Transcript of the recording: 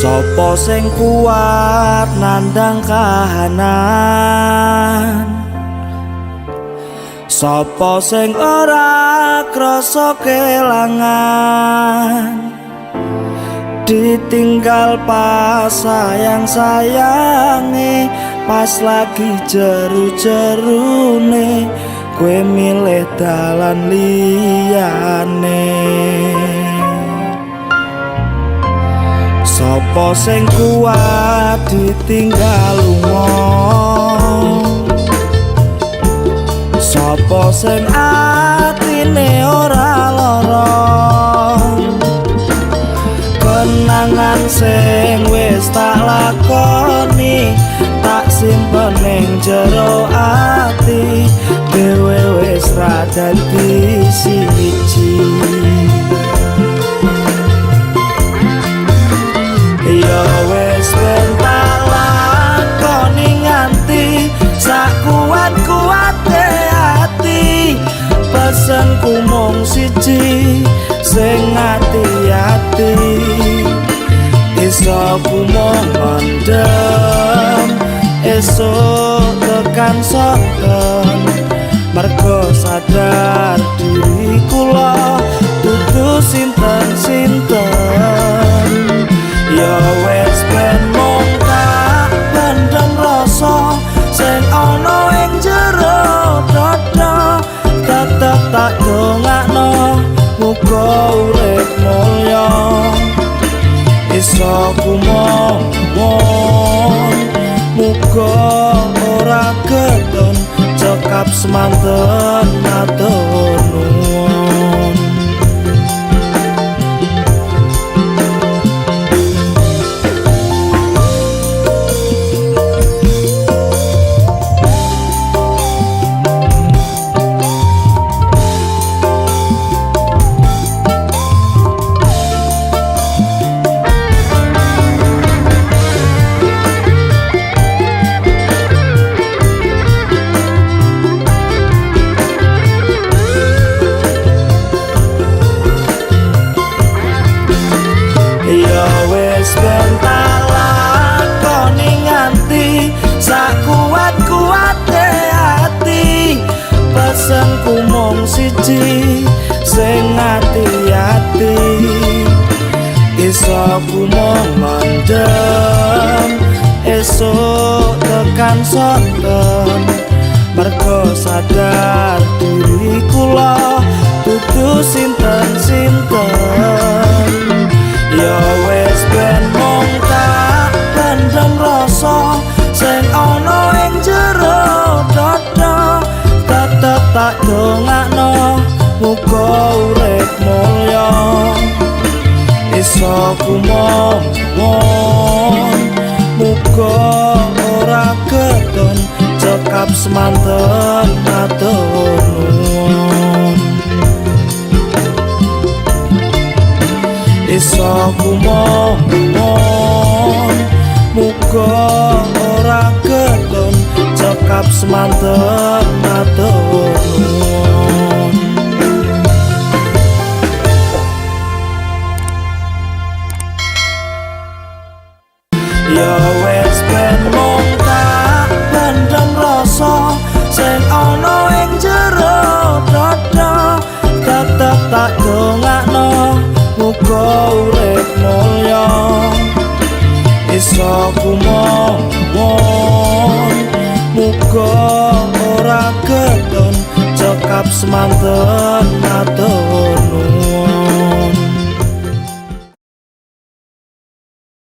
Sopo sing kuat nandang kahanan, sopo sing ora krasa kelangan, ditinggal pas sayang-sayange, pas lagi jeru-jerune kowe milih dalan liyane. Sopo sing kuat ditinggal lunga, sopo sing atine ora lara, kenangan sing wis tak lakoni tak simpen ning jero ati, dhewe wis ra dadi siji. Ya wis ben tak lakoni nganti sak kuat-kuate ati, pesenku mung siji sing ati-ati, iso ku mung mendem esuk tekan soken, mergo sadar diri kula dudu sinten-sinten. Ya wis ben mung tak pendem rasa sing ana ing jero dada, tetep tak dongakno muga urip mulya, iso kumawon muga ora gedon cekap semanten matur nuwun. Ya wis ben tak lakoni nganti sak kuat-kuate ati, pesenku mung siji sing ati-ati, iso ku mung mendem esuk tekan soken, mergo sadar diri kula dudu sinten-sinten. Ya wis ben mung tak pendem rasa sing ana ing jero dada, tetep tak dongakno muga urip mulya, iso kumawon muga ora gedon cekap semanten matur nuwun. Iso kumawon muga ora gedon cekap semanten matur nuwun. Ya wis ben mung tak pendem rasa sing ana ing jero dada, tetep tak dongakno muga urip mulya, iso kumawon muga ora gedon cekap semanten matur